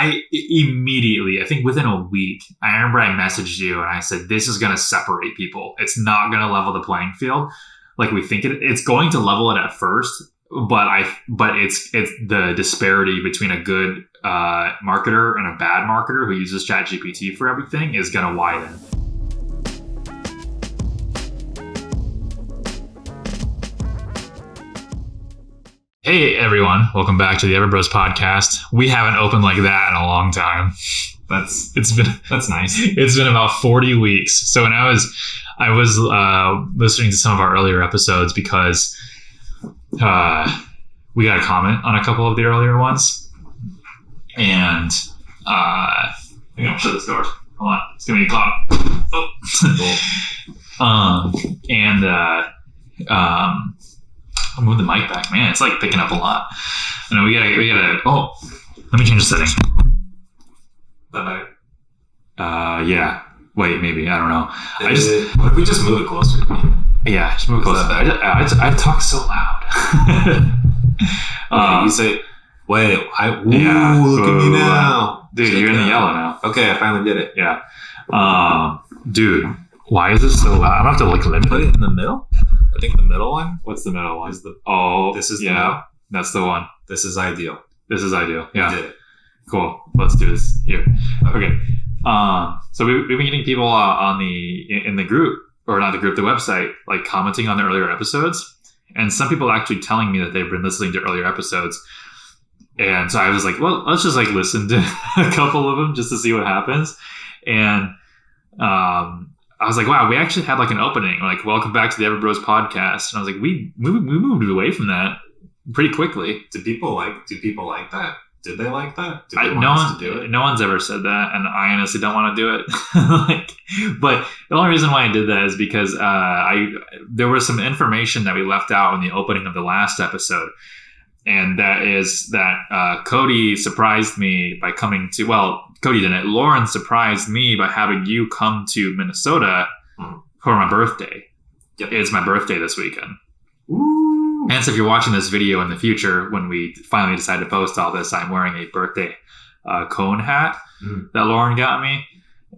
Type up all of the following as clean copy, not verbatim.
I immediately, I think within a week, I remember I messaged you and I said, this is going to separate people. It's not going to level the playing field like we think it's going to level it at first, but it's the disparity between a good marketer and a bad marketer who uses ChatGPT for everything is going to widen. Hey everyone, welcome back to the Everbros podcast. We haven't opened like that in a long time. That's nice. It's been about 40 weeks. So when I was listening to some of our earlier episodes because we got a comment on a couple of the earlier ones, and I'm gonna shut this door. Hold on, it's gonna be a clock. I'll move the mic back. Man, it's like picking up a lot. And we gotta. Oh, let me change the setting. Yeah. Wait, maybe. I don't know. What if we just move it closer to me? Yeah, just move it closer. I talk so loud. Okay, you say, wait, look at me now. Dude, you're in the yellow now. Okay, I finally did it. Yeah. Dude, why is this so loud? I'm gonna have to limit Put it in the middle. I think the middle one. What's the middle one? This is the middle. That's the one. This is ideal. Yeah. We did it. Cool. Let's do this here. Okay. So we've been getting people in the group, or not the group, the website, like commenting on the earlier episodes, and some people actually telling me that they've been listening to earlier episodes. And so I was like, well, let's just like listen to a couple of them just to see what happens. And I was like, wow, we actually had like an opening, like welcome back to the Everbros podcast. And I was like, we moved away from that pretty quickly. Do people like that? Did they like that? Did they want us to do it? No one's ever said that, and I honestly don't want to do it. But the only reason why I did that is because there was some information that we left out in the opening of the last episode, and that is that Cody surprised me by coming to. Well, Cody didn't. Lauren surprised me by having you come to Minnesota for my birthday. Yep. It's my birthday this weekend. Ooh. And so if you're watching this video in the future, when we finally decide to post all this, I'm wearing a birthday cone hat that Lauren got me.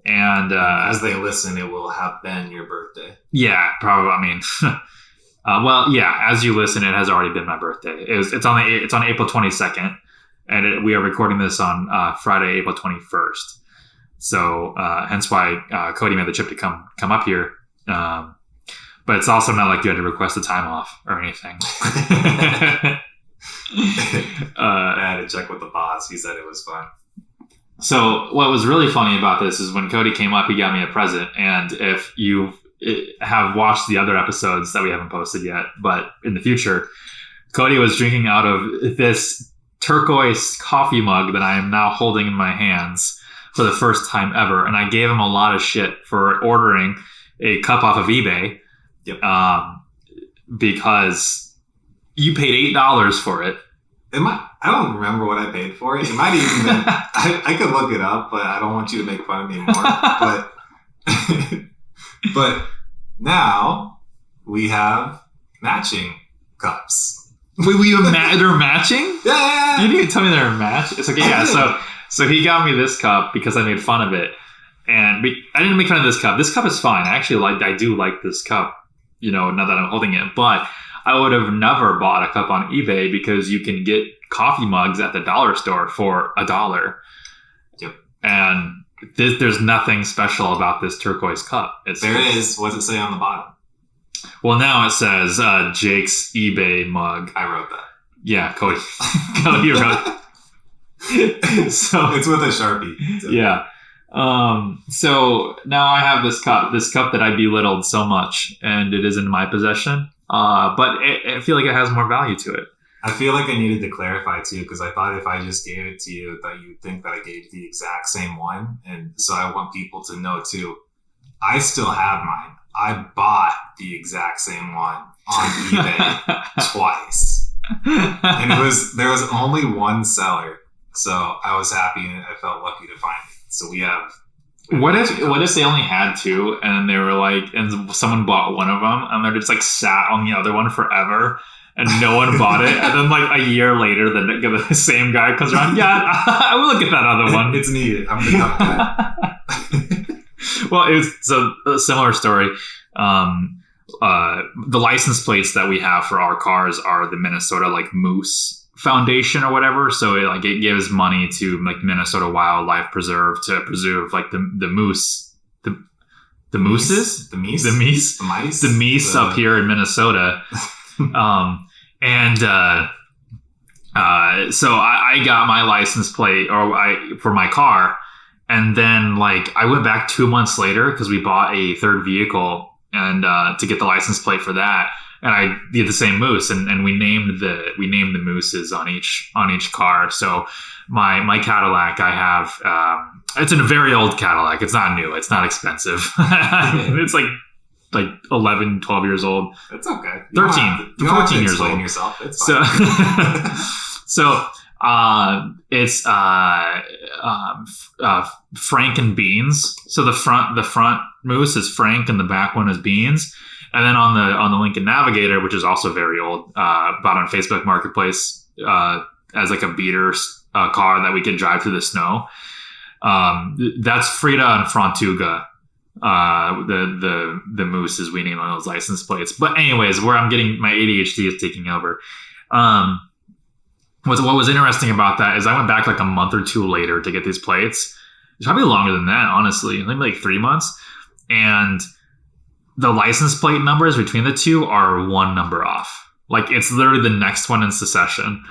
And as they listen, it will have been your birthday. Yeah, probably. I mean, well, yeah, as you listen, it has already been my birthday. It's on April 22nd, and we are recording this on Friday, April 21st. So hence why Cody made the trip to come up here. But it's also not like you had to request a time off or anything. I had to check with the boss. He said it was fun. So what was really funny about this is when Cody came up, he got me a present. And if you have watched the other episodes that we haven't posted yet, but in the future, Cody was drinking out of this turquoise coffee mug that I am now holding in my hands for the first time ever. And I gave him a lot of shit for ordering a cup off of eBay. Yep. Because you paid $8 for it. I don't remember what I paid for it. It might even been, I could look it up, but I don't want you to make fun of me more. But now we have matching cups. Wait, they're matching? Yeah. You didn't tell me they're matched. It's okay. Yeah. So he got me this cup because I made fun of it, and I didn't make fun of this cup. This cup is fine. I do like this cup. Now that I'm holding it, but I would have never bought a cup on eBay because you can get coffee mugs at the dollar store for $1. Yep. And there's nothing special about this turquoise cup. There it is. What does it say on the bottom? Well, now it says Jake's eBay mug. I wrote that. Yeah, Cody. Cody wrote it. So it's with a Sharpie. So. Yeah. So now I have this cup that I belittled so much, and it is in my possession. But I feel like it has more value to it. I feel like I needed to clarify too, because I thought if I just gave it to you, that you'd think that I gave the exact same one. And so I want people to know too, I still have mine. I bought the exact same one on eBay twice. And there was only one seller. So I was happy and I felt lucky to find it. So we have. What if they only had two and they were like, and someone bought one of them and they're just like sat on the other one forever, and no one bought it. And then like a year later, the same guy comes around. Yeah, I will look at that other one. It's needed. I'm the dumb guy. Well, it's a similar story. The license plates that we have for our cars are the Minnesota like Moose Foundation or whatever. So it gives money to like Minnesota Wildlife Preserve to preserve like the moose, the mooses, the meese, the meese, the mice, the meese up here in Minnesota. So I got my license plate for my car. And then like I went back 2 months later because we bought a third vehicle and to get the license plate for that. And I did the same moose, and we named the mooses on each car. So my Cadillac, I have it's a very old Cadillac. It's not new. It's not expensive. It's like 11, 12 years old. It's okay. 13, 14 years old. Yourself. It's fine. So it's Frank and Beans. So the front moose is Frank and the back one is Beans. And then on the Lincoln Navigator, which is also very old, bought on Facebook Marketplace as like a beater car that we could drive through the snow. That's Frida and Frontuga. The moose is we name on those license plates. But anyways, where I'm getting my ADHD is taking over. What was interesting about that is I went back like a month or two later to get these plates. It's probably longer than that, honestly. Maybe like 3 months. And the license plate numbers between the two are one number off. Like it's literally the next one in succession.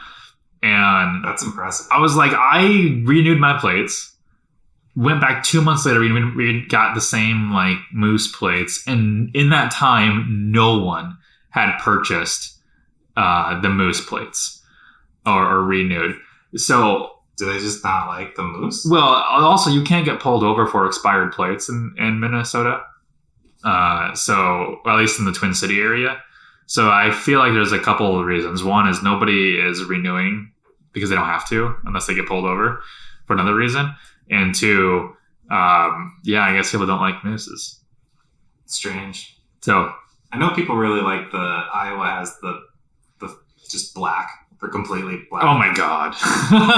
And that's impressive. I was like, I renewed my plates. Went back 2 months later, we got the same like moose plates. And in that time, no one had purchased the moose plates or renewed. So do they just not like the moose? Well, also you can't get pulled over for expired plates in Minnesota. So at least in the Twin City area. So I feel like there's a couple of reasons. One is nobody is renewing because they don't have to unless they get pulled over for another reason. And two, I guess people don't like mooses. Strange. So I know people really like the Iowa has the just black. They're completely black. Oh my God.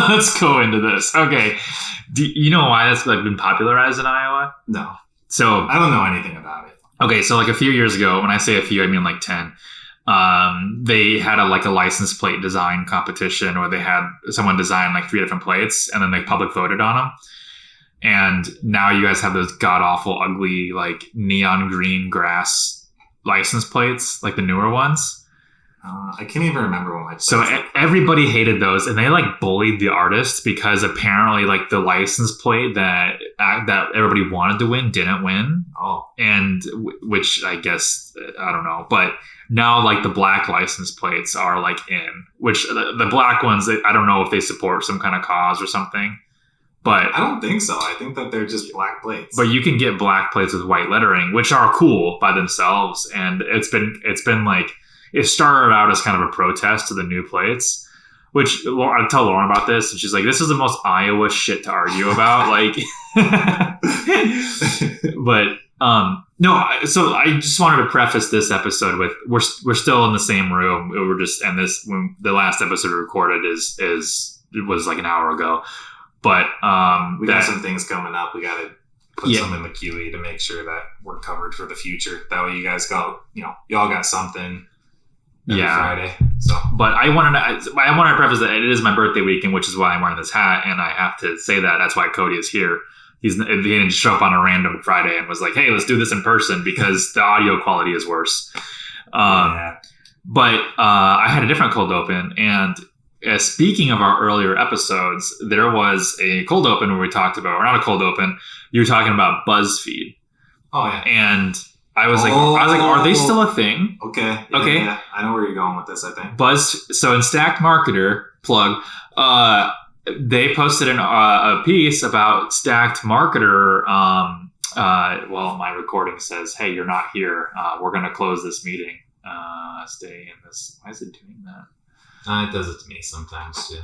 Let's go into this. Okay. Do you know why that's like been popularized in Iowa? No. So I don't know anything about it. Okay, so like a few years ago, when I say a few, I mean like 10. They had a license plate design competition, or they had someone design like 3 different plates, and then the public voted on them. And now you guys have those god awful, ugly, like neon green grass license plates, like the newer ones. I can't even remember what my plates So everybody hated those, and they like bullied the artists because apparently like the license plate that everybody wanted to win didn't win. Oh, and which I guess I don't know, but now like the black license plates are like in, which the black ones I don't know if they support some kind of cause or something. But I don't think so. I think that they're just black plates. But you can get black plates with white lettering, which are cool by themselves, and it's been like. It started out as kind of a protest to the new plates, which I tell Lauren about this, and she's like, "This is the most Iowa shit to argue about." Like, but no. So I just wanted to preface this episode with we're still in the same room. We're just when the last episode recorded it was like an hour ago, but we got some things coming up. We got to put some in the QE to make sure that we're covered for the future. That way, you guys y'all got something. Friday. So, but I wanted to preface that it is my birthday weekend, which is why I'm wearing this hat, and I have to say that. That's why Cody is here. He didn't show up on a random Friday and was like, "Hey, let's do this in person," because the audio quality is worse. But I had a different cold open, and speaking of our earlier episodes, there was a cold open where we talked about, or not a cold open. You were talking about BuzzFeed. Oh yeah, and. I was like, are they still a thing? Okay. Okay. Yeah. I know where you're going with this, I think. So in Stacked Marketer, plug, they posted a piece about Stacked Marketer. Well, my recording says, "Hey, you're not here. We're going to close this meeting. Stay in this." Why is it doing that? It does it to me sometimes too.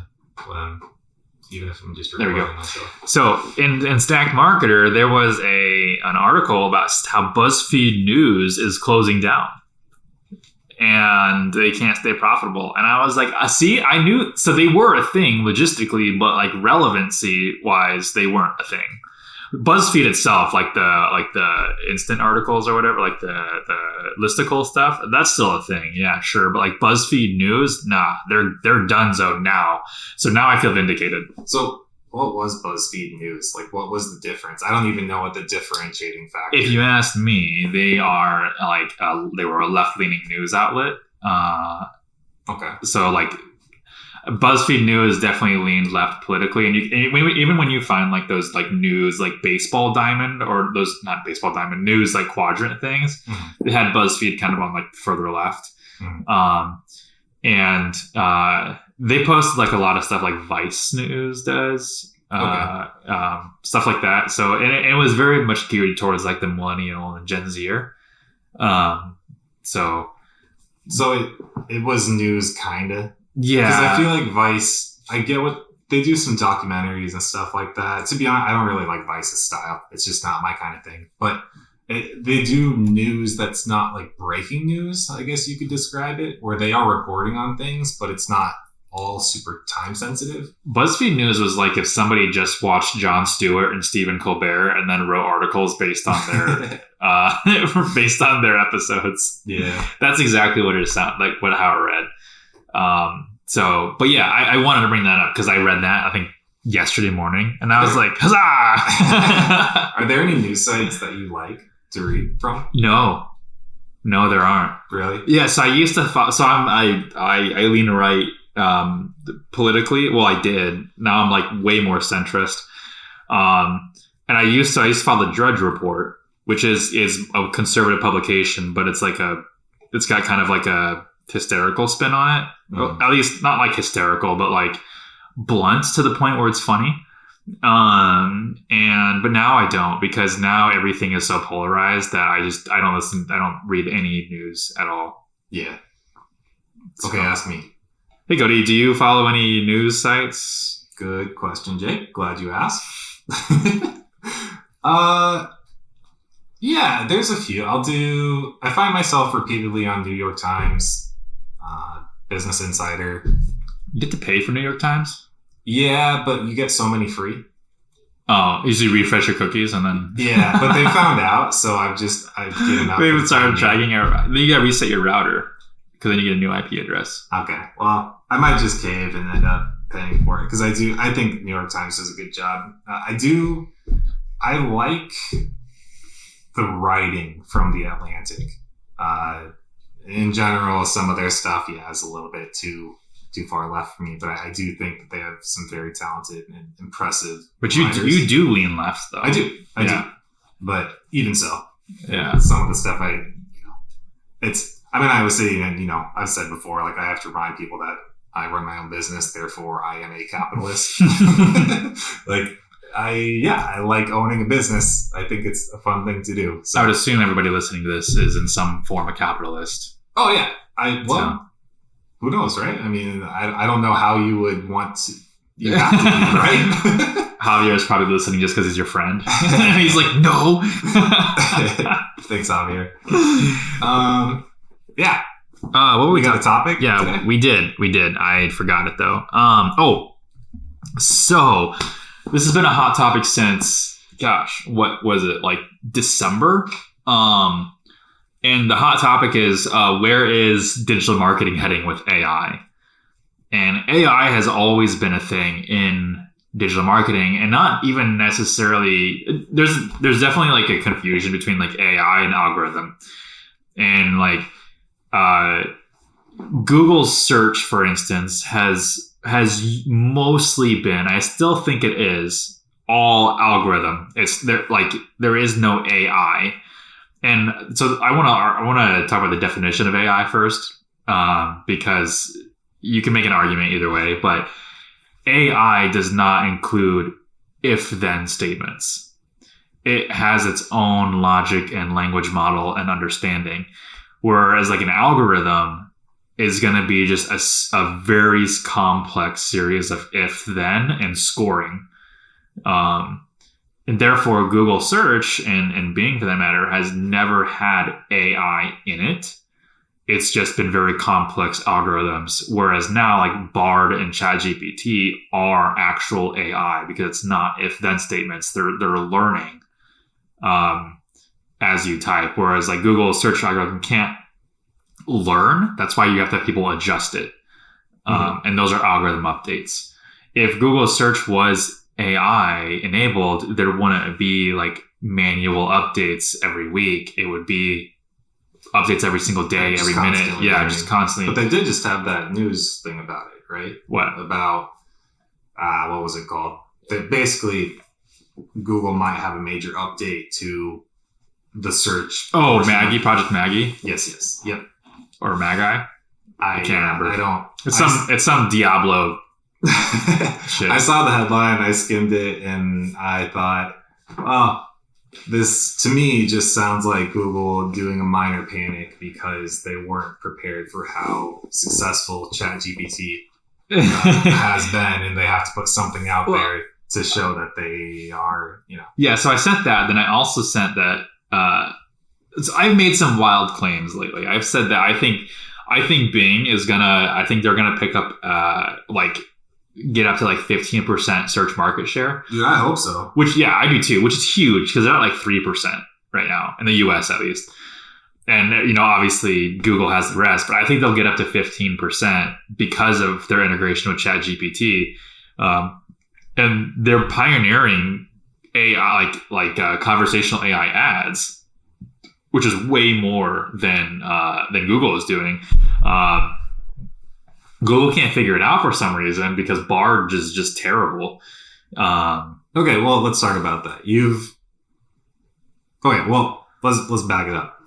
Even if I'm just recording myself. So in Stacked Marketer, there was an article about how BuzzFeed News is closing down. and they can't stay profitable. And I was like, see, I knew. So they were a thing logistically, but like relevancy wise, they weren't a thing. BuzzFeed itself, like the instant articles or whatever, like the listicle stuff, that's still a thing. Yeah, sure. But like BuzzFeed News, nah, they're donezo now. So now I feel vindicated. So what was BuzzFeed News? Like, what was the difference? I don't even know what the differentiating factor. If you ask me, they are like they were a left-leaning news outlet. Okay. So like BuzzFeed News definitely leaned left politically, and even when you find like those like news like baseball diamond or those not baseball diamond news like quadrant things, they had BuzzFeed kind of on like further left, and they post like a lot of stuff like Vice News does, stuff like that. So and it was very much geared towards like the millennial and Gen Zer. So it was news kind of. Yeah, because I feel like Vice, I get what they do, some documentaries and stuff like that. To be honest, I don't really like Vice's style. It's just not my kind of thing. But they do news that's not like breaking news, I guess you could describe it, where they are reporting on things, but it's not all super time sensitive. BuzzFeed News was like if somebody just watched Jon Stewart and Stephen Colbert and then wrote articles based on their based on their episodes. Yeah, that's exactly what it sounded like. How it read. But yeah, I wanted to bring that up because I read that, I think, yesterday morning, and I was like, huzzah! Are there any news sites that you like to read from? No, there aren't. Really? Yes, I used to. I lean right politically. Well, I did. Now I'm like way more centrist. And I used to follow the Drudge Report, which is a conservative publication, but it's got kind of like a hysterical spin on it. Well, at least not like hysterical, but like blunt to the point where it's funny. But now I don't, because now everything is so polarized that I don't read any news at all. Yeah. Okay, ask me. Hey Cody, do you follow any news sites? Good question, Jake. Glad you asked. Yeah, there's a few. I find myself repeatedly on New York Times, Business Insider. You get to pay for New York Times? Yeah, but you get so many free. Oh, usually refresh your cookies and then... Yeah, but they found out, so I've given up. They even started tracking then you gotta reset your router, because then you get a new IP address. Okay, well, I might just cave and end up paying for it, because I think New York Times does a good job. I like the writing from The Atlantic. In general, some of their stuff, is a little bit too far left for me, but I do think that they have some very talented and impressive. But you do lean left, though. I do, but even so, yeah, some of the stuff I was saying, and I've said before, like I have to remind people that I run my own business, therefore I am a capitalist. I like owning a business. I think it's a fun thing to do. So I would assume everybody listening to this is in some form a capitalist. Oh yeah, who knows, right? I mean, I don't know how you would want to. You have to be, right? Javier is probably listening just because he's your friend. He's like, no. Thanks, Javier. Yeah. What we got a topic? Yeah, today? we did. I forgot it though. So this has been a hot topic since, what was it, like December? And the hot topic is where is digital marketing heading with AI? And AI has always been a thing in digital marketing, and not even necessarily. There's definitely like a confusion between like AI and algorithm, and like Google's search, for instance, has mostly been. I still think it is all algorithm. There is no AI. And so I want to talk about the definition of AI first, because you can make an argument either way, but AI does not include if-then statements. It has its own logic and language model and understanding, whereas like an algorithm is going to be just a very complex series of if-then and scoring. And therefore, Google search and Bing, for that matter, has never had AI in it. it's just been very complex algorithms. Whereas now, like Bard and ChatGPT are actual AI because it's not if-then statements. They're learning as you type. Whereas like Google's search algorithm can't learn. That's why you have to have people adjust it. And those are algorithm updates. If Google search was AI enabled, there wouldn't be like manual updates every week. It would be updates every single day, every minute. Yeah, just constantly. But they did just have that news thing about it, right? What? About, what was it called? That basically Google might have a major update to the search. Oh, Maggie, Project Maggie? Yes. Yep. Or Magi? I can't remember. I don't. It's some Diablo shit. I saw the headline, I skimmed it, and I thought, oh, this to me just sounds like Google doing a minor panic because they weren't prepared for how successful ChatGPT has been, and they have to put something out there to show that they are, Yeah, so I sent that. Then I also sent that. So I've made some wild claims lately. I've said that I think Bing is gonna. I think they're gonna pick up get up to like 15% search market share. Dude, I hope so. Which, yeah, I do too. Which is huge because they're at like 3% right now in the US at least. And obviously Google has the rest, but I think they'll get up to 15% because of their integration with ChatGPT. And they're pioneering AI, conversational AI ads, which is way more than Google is doing. Google can't figure it out for some reason because Bard is just terrible. Okay, well, let's talk about that. Let's back it up.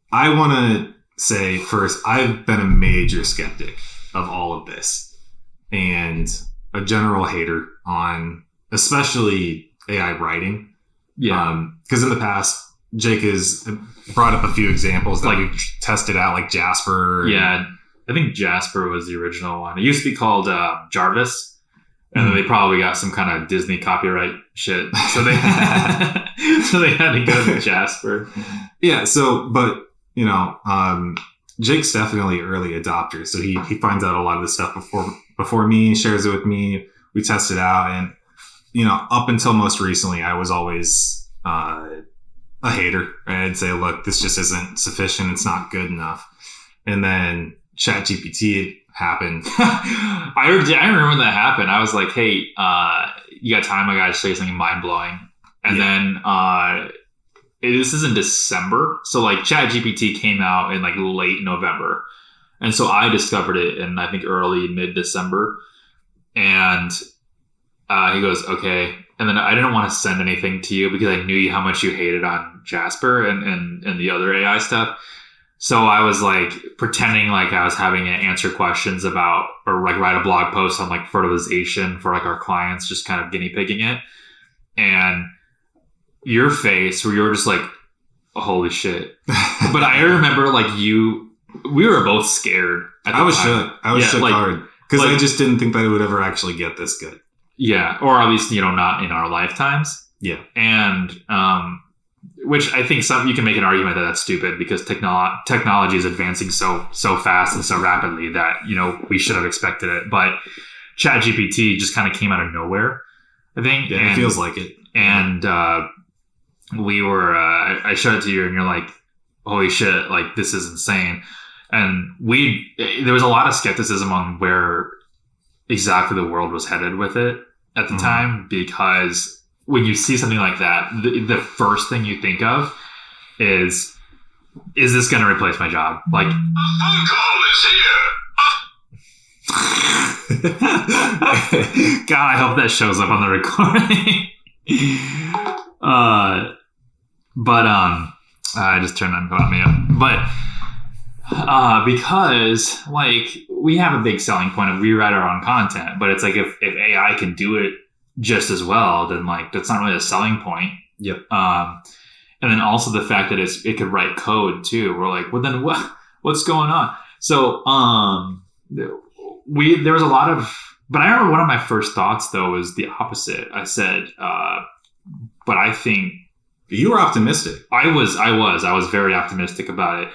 I want to say first, I've been a major skeptic of all of this and a general hater on especially AI writing. Yeah. Because in the past, Jake has brought up a few examples that we've tested out, like Jasper. Yeah. I think Jasper was the original one. It used to be called Jarvis, and then they probably got some kind of Disney copyright shit, so they so they had to go to Jasper. Yeah. So, but Jake's definitely an early adopter, so he finds out a lot of this stuff before me, shares it with me. We test it out, and up until most recently, I was always a hater. Right? I'd say, look, this just isn't sufficient. It's not good enough, and then ChatGPT happened. I remember when that happened. I was like, hey, you got time? I got to show you something mind-blowing. And then this is in December. So like ChatGPT came out in like late November. And so I discovered it in I think early mid-December. And he goes, okay. And then I didn't want to send anything to you because I knew how much you hated on Jasper and the other AI stuff. So I was like pretending like I was having to answer questions about or like write a blog post on like fertilization for like our clients, just kind of guinea pigging it. And your face where you were just like, oh, holy shit. But I remember like we were both scared. I was shook. I was shook hard because I just didn't think that it would ever actually get this good. Yeah. Or at least, not in our lifetimes. Yeah. And, which I think you can make an argument that that's stupid because technology is advancing so fast and so rapidly that, we should have expected it. But ChatGPT just kind of came out of nowhere, I think. Yeah, it feels like it. And we were, I showed it to you and you're like, holy shit, like this is insane. And there was a lot of skepticism on where exactly the world was headed with it at the time, because when you see something like that, the first thing you think of is this going to replace my job? Like, a phone call is here. God, I hope that shows up on the recording. I just turned on me up. But because like we have a big selling point of we write our own content, but it's like if AI can do it just as well, then like that's not really a selling point. Yep. And then also the fact that it could write code too. We're like, well then what's going on? So there was a lot of, but I remember one of my first thoughts though was the opposite. I said, but I think you were optimistic. I was very optimistic about it.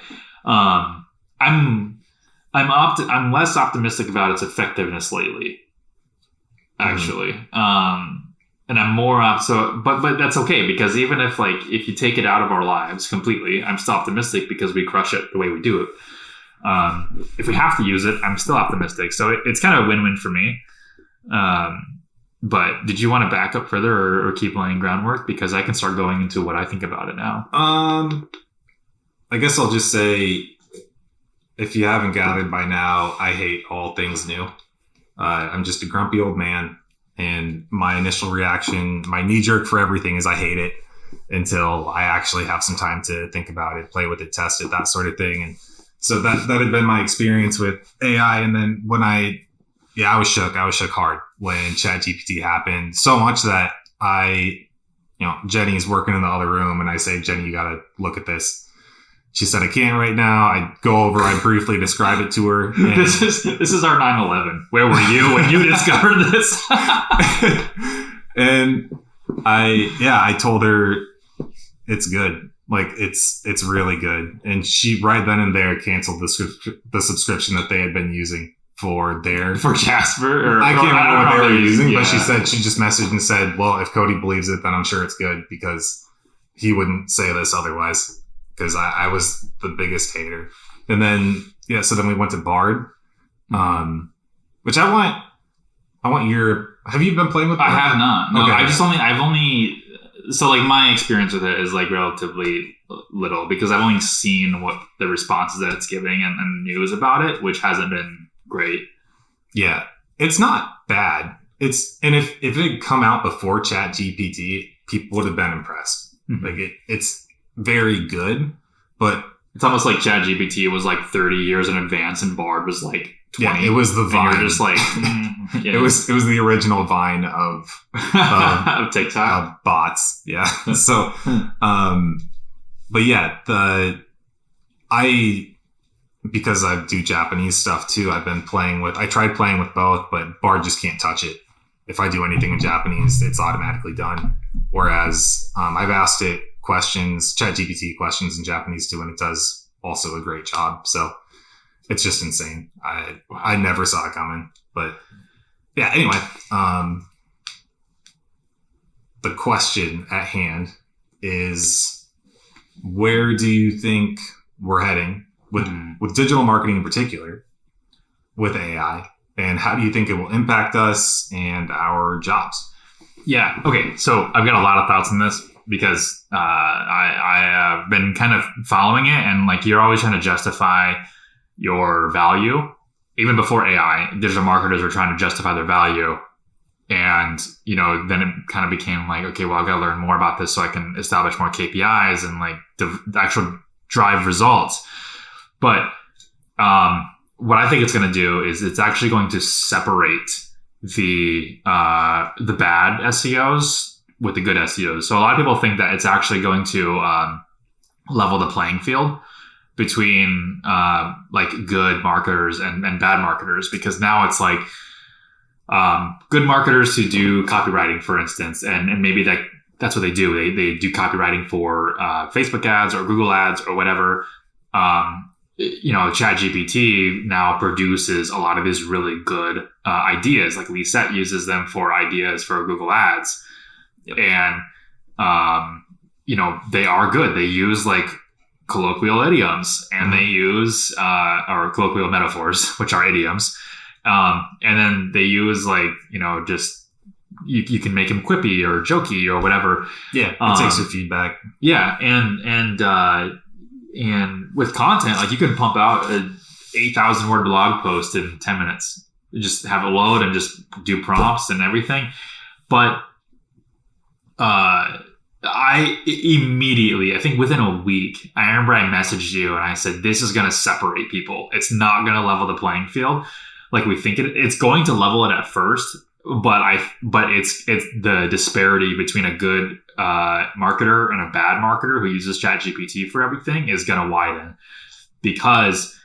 I'm less optimistic about its effectiveness lately, actually. And I'm more but that's okay, because even if you take it out of our lives completely, I'm still optimistic because we crush it the way we do it. If we have to use it, I'm still optimistic. So it's kind of a win-win for me. But did you want to back up further or keep laying groundwork? Because I can start going into what I think about it now. I guess I'll just say, if you haven't gathered by now, I hate all things new. I'm just a grumpy old man. And my initial reaction, my knee jerk for everything is I hate it, until I actually have some time to think about it, play with it, test it, that sort of thing. And so that had been my experience with AI. And then when I was shook. I was shook hard when ChatGPT happened, so much that Jenny's working in the other room, and I say, Jenny, you got to look at this. She said, I can't right now. I go over, I briefly describe it to her. And this is our 9/11. Where were you when you discovered this? And I told her it's good. Like it's really good. And she right then and there canceled the subscription that they had been using for Jasper. I can't remember what they were using, but she just messaged and said, well, if Cody believes it, then I'm sure it's good, because he wouldn't say this otherwise. Because I was the biggest hater. And then, so then we went to Bard, which I want have you been playing with Bard? I have not. No, okay. So like my experience with it is like relatively little, because I've only seen what the responses that it's giving and news about it, which hasn't been great. Yeah, it's not bad. And if it had come out before ChatGPT, people would have been impressed. Mm-hmm. Like it's very good, but it's almost like ChatGPT was like 30 years in advance and Bard was like 20. Yeah, it was the Vine. You're just like it was the original Vine of TikTok bots. Yeah. So, but yeah, because I do Japanese stuff too, I tried playing with both, but Bard just can't touch it. If I do anything in Japanese, it's automatically done. Whereas I've asked it ChatGPT questions in Japanese too, and it does also a great job. So it's just insane. I never saw it coming. But yeah, anyway, the question at hand is, where do you think we're heading with digital marketing in particular, with AI, and how do you think it will impact us and our jobs? Yeah. Okay. So I've got a lot of thoughts on this, because I have been kind of following it, and like you're always trying to justify your value. Even before AI, digital marketers were trying to justify their value. And, then it kind of became like, okay, well, I've got to learn more about this so I can establish more KPIs and like the actual drive results. But what I think it's going to do is it's actually going to separate the bad SEOs with the good SEOs. So a lot of people think that it's actually going to level the playing field between like good marketers and bad marketers, because now it's like good marketers who do copywriting, for instance, and maybe that's what they do. They do copywriting for Facebook ads or Google ads or whatever. ChatGPT now produces a lot of these really good ideas. Like Lisette uses them for ideas for Google ads. Yep. And, they are good. They use like colloquial idioms, and they use, or colloquial metaphors, which are idioms. And then they use like, just, you can make them quippy or jokey or whatever. Yeah. It takes your feedback. Yeah. And with content, like you can pump out a 8,000 word blog post in 10 minutes. You just have it load and just do prompts and everything. But I immediately, I think within a week, I remember I messaged you and I said, this is going to separate people. It's not going to level the playing field like we think it's going to level it at first, but it's the disparity between a good marketer and a bad marketer who uses ChatGPT for everything is going to widen, because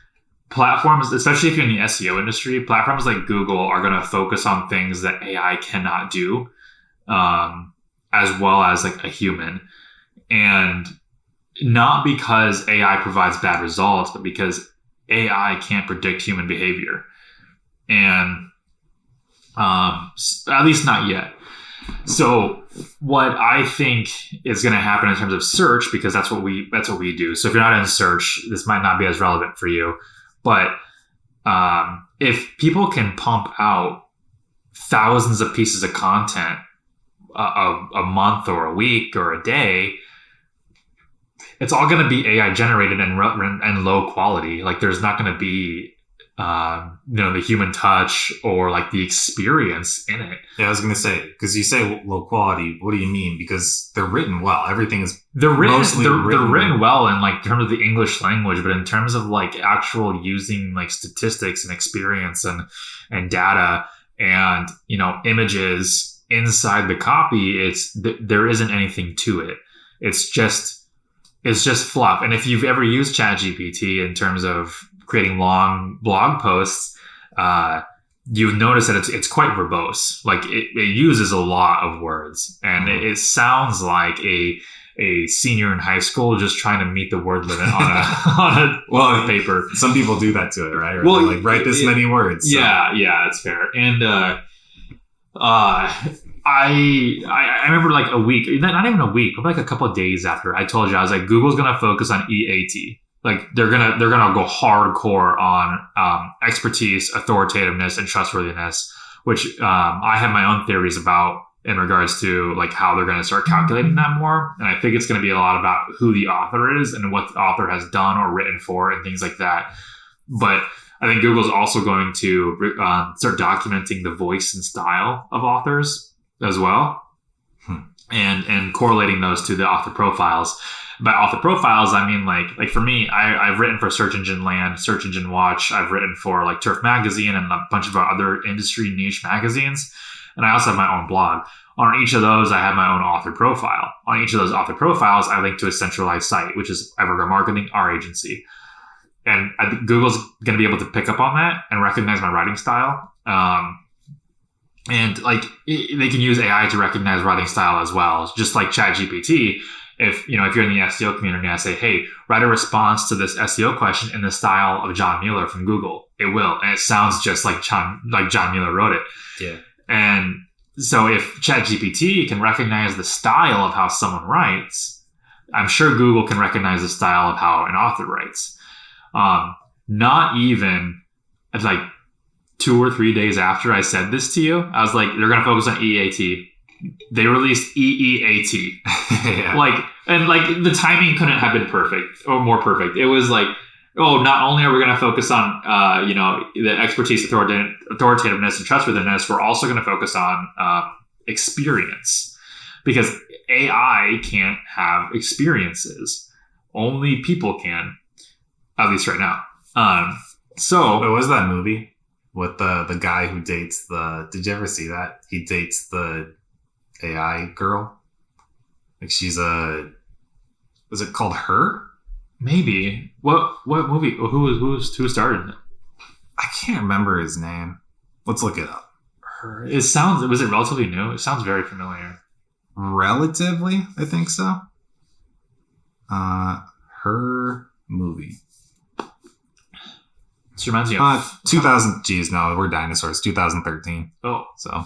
platforms, especially if you're in the SEO industry, platforms like Google are going to focus on things that AI cannot do, as well as like a human. And not because AI provides bad results, but because AI can't predict human behavior, and at least not yet. So what I think is going to happen in terms of search, because that's what we do. So if you're not in search, this might not be as relevant for you. But if people can pump out thousands of pieces of content a month or a week or a day, it's all going to be AI generated and low quality. Like there's not going to be the human touch or like the experience in it. Yeah, I was going to say, because you say low quality, what do you mean? Because they're written well. Everything is they're written well in like terms of the English language, but in terms of like actual using like statistics and experience and data and images inside the copy, there isn't anything to it. It's just fluff. And if you've ever used ChatGPT in terms of creating long blog posts, you've noticed that it's quite verbose. Like it uses a lot of words, and it sounds like a senior in high school just trying to meet the word limit on a paper. Some people do that to it, right? Or well, like write this many words. So. Yeah, it's fair. And I remember like a week, not even a week, but like a couple of days after I told you, I was like, Google's gonna focus on EAT. Like they're gonna go hardcore on expertise, authoritativeness, and trustworthiness, which I have my own theories about in regards to like how they're gonna start calculating that more. And I think it's gonna be a lot about who the author is and what the author has done or written for and things like that. But I think Google's also going to start documenting the voice and style of authors as well, and correlating those to the author profiles. By author profiles, I mean like for me, I've written for Search Engine Land, Search Engine Watch. I've written for like Turf Magazine and a bunch of other industry niche magazines, and I also have my own blog. On each of those, I have my own author profile. On each of those author profiles, I link to a centralized site, which is Evergrow Marketing, our agency. And I think Google's going to be able to pick up on that and recognize my writing style. And like they can use AI to recognize writing style as well, just like ChatGPT. If you're in the SEO community and I say, hey, write a response to this SEO question in the style of John Mueller from Google, it will, and it sounds just like John Mueller wrote it. Yeah. And so if ChatGPT can recognize the style of how someone writes, I'm sure Google can recognize the style of how an author writes. Not even like 2 or 3 days after I said this to you, I was like, they're going to focus on EAT. They released EEAT. Yeah. Like the timing couldn't have been perfect or more perfect. It was like, oh, not only are we going to focus on, the expertise, authoritativeness, and trustworthiness, we're also going to focus on experience, because AI can't have experiences. Only people can, at least right now. What was that movie with the guy who dates did you ever see that? He dates the AI girl. Like was it called Her? Maybe. What movie? Who started it? I can't remember his name. Let's look it up. Her. Was it relatively new? It sounds very familiar. Relatively, I think so. Her movie. This reminds me of 2000. Geez, no, we're dinosaurs. 2013. Oh, so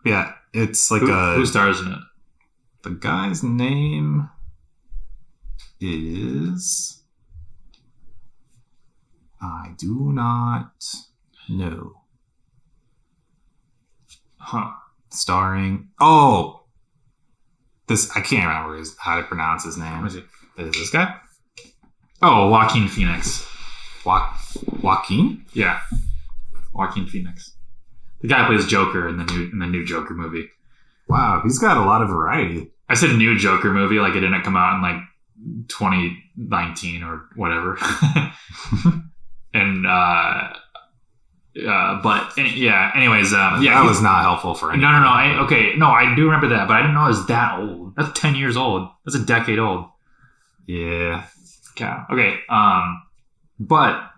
yeah, it's like who stars in it? The guy's name is, I do not know. Starring, this, I can't remember how to pronounce his name. Is this guy? Oh, Joaquin Phoenix. Joaquin? Yeah, Joaquin Phoenix. The guy who plays Joker in the new Joker movie. Wow, he's got a lot of variety. I said new Joker movie, like it didn't come out in like 2019 or whatever. And anyways, that was not helpful for anyone. No. I do remember that, but I didn't know it was that old. That's 10 years old. That's a decade old. Yeah. Okay. But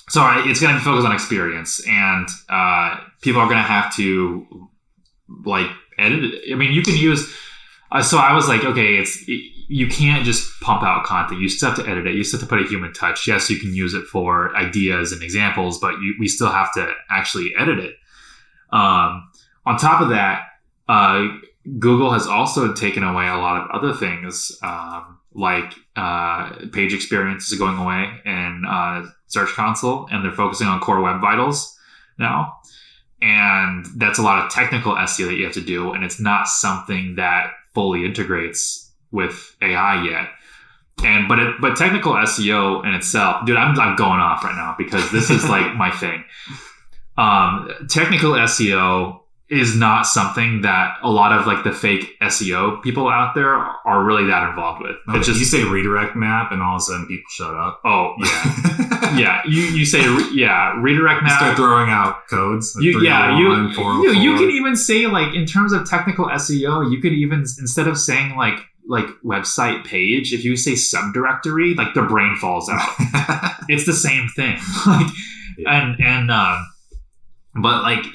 so it's going to be focused on experience, and people are going to have to like edit it. I mean, you can use So I was like, okay, you can't just pump out content. You still have to edit it. You still have to put a human touch. Yes, you can use it for ideas and examples, but we still have to actually edit it. On top of that, Google has also taken away a lot of other things, like page experience is going away in Search Console, and they're focusing on core web vitals now. And that's a lot of technical SEO that you have to do, and it's not something that fully integrates with AI yet. But technical SEO in itself, dude, I'm going off right now because this is like my thing. Technical SEO is not something that a lot of like the fake SEO people out there are really that involved with. No, it's just you say redirect map and all of a sudden people shut up. Oh yeah. Yeah. You say redirect map. You start throwing out codes. You can even say like in terms of technical SEO, you could even instead of saying like website page, if you say subdirectory, like the brain falls out. It's the same thing. But like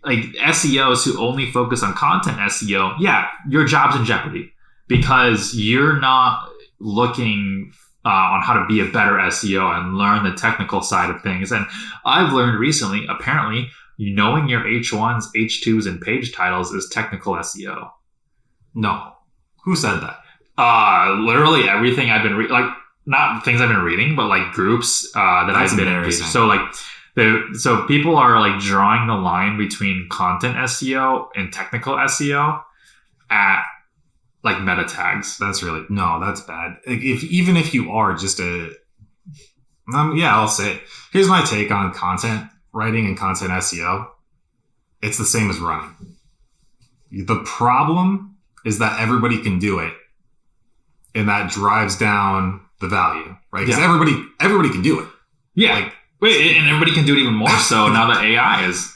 SEOs who only focus on content SEO, yeah, your job's in jeopardy because you're not looking on how to be a better SEO and learn the technical side of things. And I've learned recently, apparently, knowing your H1s, H2s, and page titles is technical SEO. No. Who said that? Literally everything I've been not things I've been reading, but like groups that I've been in. So people are like drawing the line between content SEO and technical SEO at like meta tags. That's bad. Like even if you are just I'll say it. Here's my take on content writing and content SEO. It's the same as running. The problem is that everybody can do it, and that drives down the value, right? Because everybody can do it. Yeah. And everybody can do it even more so now that AI is,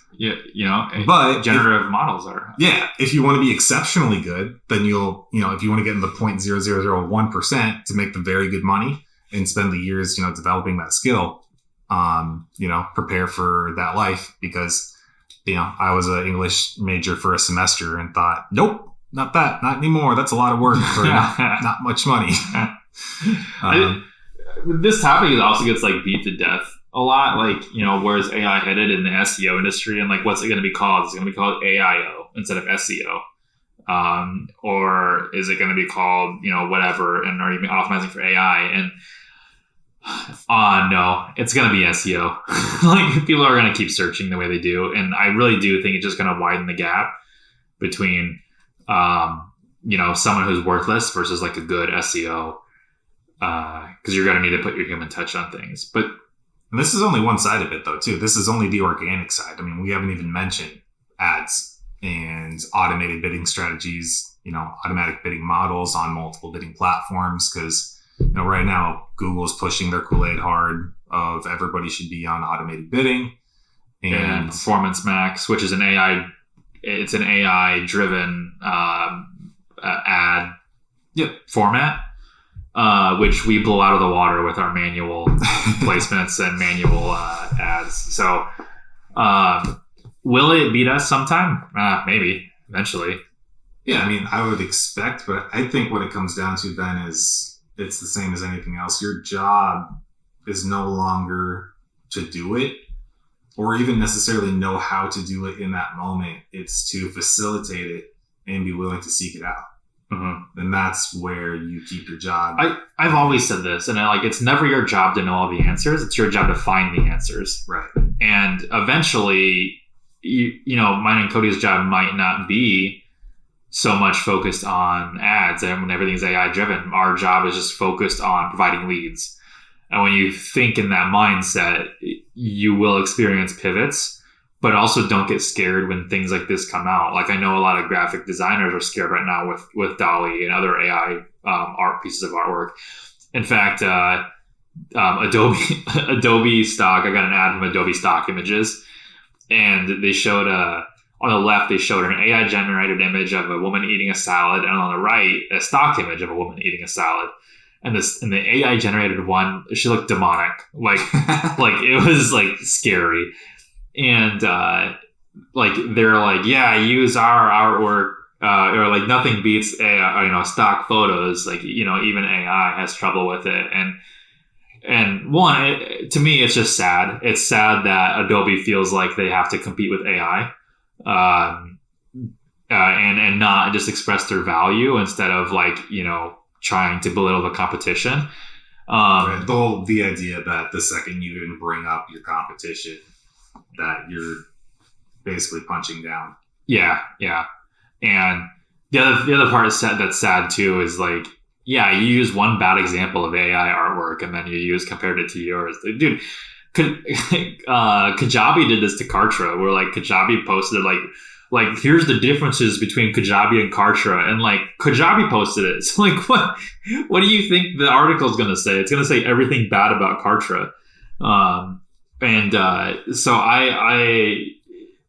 but generative models are. Yeah. If you want to be exceptionally good, then if you want to get in the 0.0001% to make the very good money and spend the years, developing that skill, prepare for that life because, I was an English major for a semester and thought, nope, not anymore. That's a lot of work for not much money. This topic also gets like beat to death a lot, like, where's AI headed in the SEO industry and like what's it going to be called? Is it going to be called AIO instead of SEO? Or is it going to be called, whatever, and are you optimizing for AI? And no, it's going to be SEO. Like people are going to keep searching the way they do. And I really do think it's just going to widen the gap between, someone who's worthless versus like a good SEO. Because you're going to need to put your human touch on things. But this is only one side of it, though, too. This is only the organic side. I mean, we haven't even mentioned ads and automated bidding strategies, automatic bidding models on multiple bidding platforms. Because, right now, Google's pushing their Kool-Aid hard of everybody should be on automated bidding. And Performance Max, which is an AI-driven ad format. Which we blow out of the water with our manual placements and manual ads. So, will it beat us sometime? Maybe, eventually. Yeah, I mean, I would expect, but I think what it comes down to then is it's the same as anything else. Your job is no longer to do it or even necessarily know how to do it in that moment. It's to facilitate it and be willing to seek it out. Mm-hmm. And that's where you keep your job. I've always said this, and it's never your job to know all the answers. It's your job to find the answers. Right. And eventually, mine and Cody's job might not be so much focused on ads and when everything's AI driven. Our job is just focused on providing leads. And when you think in that mindset, you will experience pivots. But also don't get scared when things like this come out. Like I know a lot of graphic designers are scared right now with DALL-E and other AI art pieces of artwork. In fact, Adobe stock, I got an ad from Adobe stock images, and they showed on the left, they showed an AI generated image of a woman eating a salad, and on the right, a stock image of a woman eating a salad. And the AI generated one, she looked demonic. Like it was like scary. And they're like, yeah, use our artwork or like nothing beats AI, stock photos. Like, even AI has trouble with it. And one, to me, it's just sad. It's sad that Adobe feels like they have to compete with AI, and not just express their value instead of like, trying to belittle the competition. Right. The idea that the second you even bring up your competition, that you're basically punching down. Yeah. And the other part that's sad too is like, yeah, you use one bad example of AI artwork and then compared it to yours. Dude, Kajabi did this to Kartra, where like Kajabi posted like here's the differences between Kajabi and Kartra, and like Kajabi posted it. So like what do you think the article is going to say? It's going to say everything bad about Kartra. So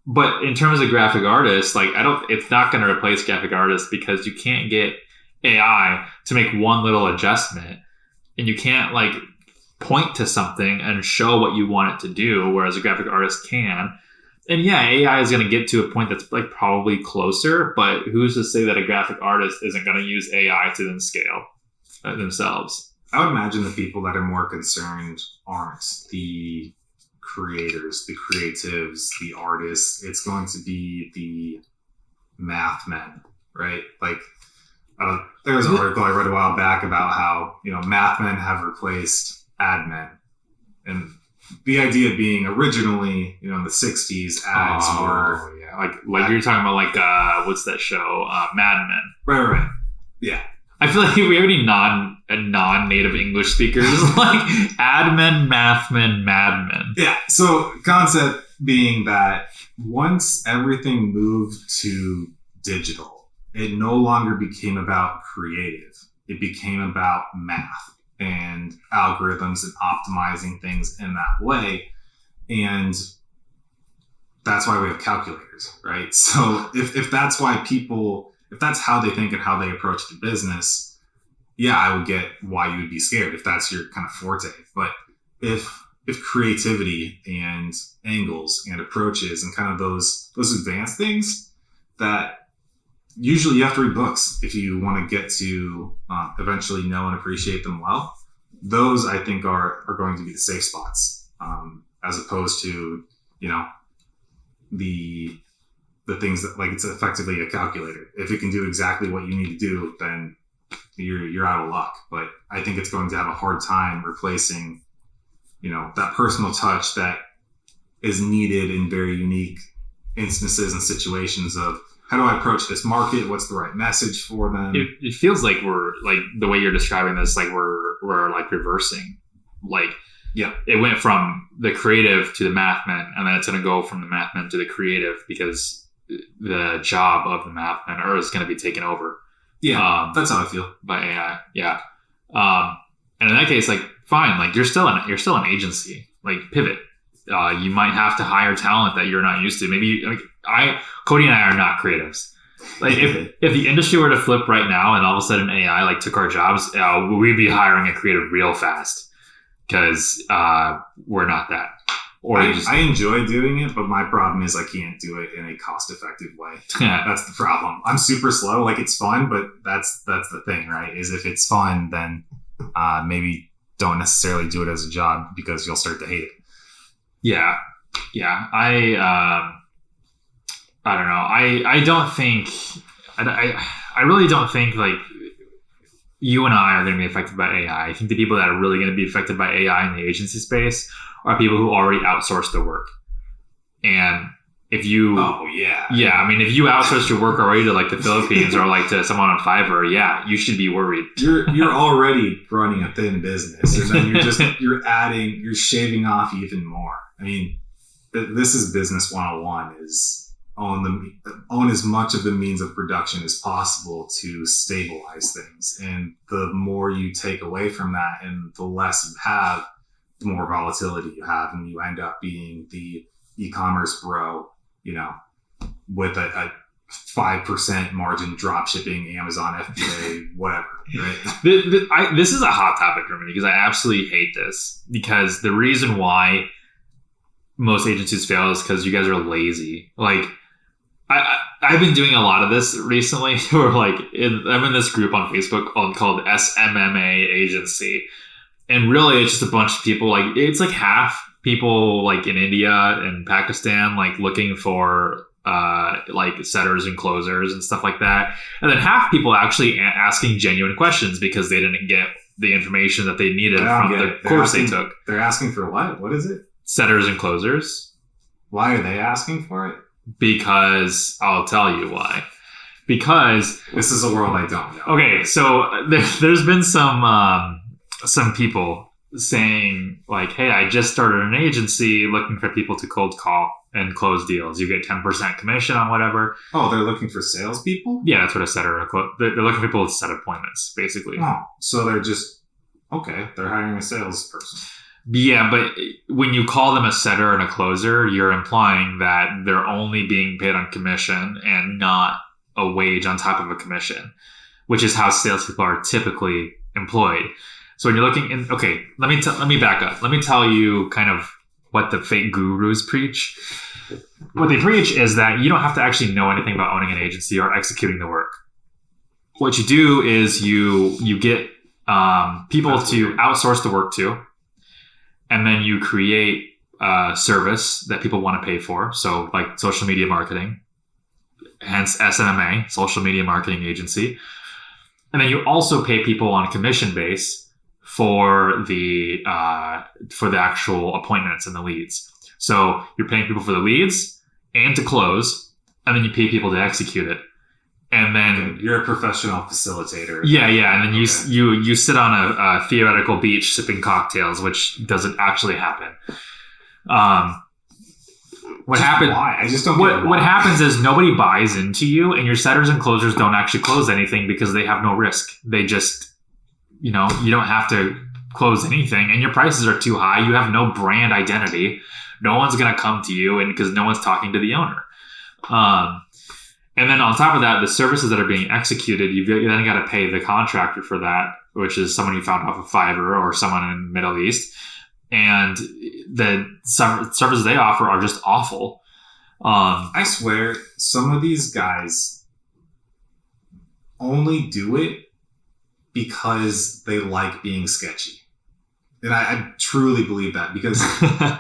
but in terms of graphic artists, like it's not going to replace graphic artists, because you can't get AI to make one little adjustment, and you can't like point to something and show what you want it to do, whereas a graphic artist can. And yeah, AI is going to get to a point that's like probably closer, but who's to say that a graphic artist isn't going to use AI to then scale themselves? I would imagine the people that are more concerned aren't the creators, the creatives, the artists. It's going to be the math men, right? Like, there was an article I read a while back about how, math men have replaced ad men. And the idea being originally, in the 60s, ads were... Yeah. Like you're talking about, like, what's that show? Mad Men. Right. Yeah. I feel like we have any non-native English speakers, like ad men, math men, mad men. Yeah. So concept being that once everything moved to digital, it no longer became about creative. It became about math and algorithms and optimizing things in that way. And that's why we have calculators, right? So if that's why if that's how they think and how they approach the business, yeah, I would get why you would be scared if that's your kind of forte. But if creativity and angles and approaches and kind of those advanced things that usually you have to read books if you want to get to eventually know and appreciate them well, those I think are going to be the safe spots, as opposed to, the things that, like, it's effectively a calculator. If it can do exactly what you need to do, then you're out of luck. But I think it's going to have a hard time replacing, that personal touch that is needed in very unique instances and situations of, how do I approach this market? What's the right message for them? It feels like we're, like, the way you're describing this, like we're like reversing. Like, yeah, it went from the creative to the math men, and then it's going to go from the math men to the creative, because the job of the math men is going to be taken over. Yeah, that's how I feel. By AI. Yeah. And in that case, like, fine, like you're still an agency. Like, pivot. You might have to hire talent that you're not used to. Maybe Cody and I are not creatives. Like, if the industry were to flip right now and all of a sudden AI like took our jobs, we'd be hiring a creative real fast, because we're not that. Or I enjoy doing it, but my problem is I can't do it in a cost-effective way. That's the problem. I'm super slow. Like, it's fun, but that's the thing, right? Is if it's fun, then maybe don't necessarily do it as a job, because you'll start to hate it. Yeah. I don't know. I don't think. I really don't think like you and I are going to be affected by AI. I think the people that are really going to be affected by AI in the agency space are people who already outsource their work. And if you, I mean, if you outsource your work already to like the Philippines or like to someone on Fiverr, yeah, you should be worried. You're already running a thin business, and then you're shaving off even more. I mean, this is business 101: is own as much of the means of production as possible to stabilize things. And the more you take away from that, and the less you have, the more volatility you have, and you end up being the e-commerce bro, with a 5% margin drop shipping, Amazon FBA, whatever, right? This is a hot topic for me, because I absolutely hate this, because the reason why most agencies fail is because you guys are lazy. Like, I've been doing a lot of this recently. Where like I'm in this group on Facebook called SMMA Agency, and really it's just a bunch of people. Like it's like half people like in India and Pakistan, like looking for like setters and closers and stuff like that, and then half people actually asking genuine questions because they didn't get the information that they needed from the course they took. They're asking for what? What is it? Setters and closers. Why are they asking for it? Because I'll tell you why. Because this is a world I don't know. Okay, so there's been some people saying like, "Hey, I just started an agency looking for people to cold call and close deals. You get 10% commission on whatever." Oh, they're looking for salespeople? Yeah, that's what a setter. They're looking for people to set appointments, basically. Oh, so they're just okay. They're hiring a salesperson. Yeah, but when you call them a setter and a closer, you're implying that they're only being paid on commission and not a wage on top of a commission, which is how salespeople are typically employed. So when you're looking in, okay, let me back up. Let me tell you kind of what the fake gurus preach. What they preach is that you don't have to actually know anything about owning an agency or executing the work. What you do is you get people to outsource the work to, and then you create a service that people want to pay for. So like social media marketing, hence SMMA, social media marketing agency. And then you also pay people on a commission base for the actual appointments and the leads. So you're paying people for the leads and to close, and then you pay people to execute it. And then you're a professional facilitator. Yeah. And then you sit on a theoretical beach sipping cocktails, which doesn't actually happen. What happens? Why? I just don't. What happens is nobody buys into you, and your setters and closers don't actually close anything because they have no risk. They just, you don't have to close anything, and your prices are too high. You have no brand identity. No one's gonna come to you, and because no one's talking to the owner. And then on top of that, the services that are being executed, you then got to pay the contractor for that, which is someone you found off of Fiverr or someone in the Middle East. And the services they offer are just awful. I swear, some of these guys only do it because they like being sketchy. And I truly believe that, because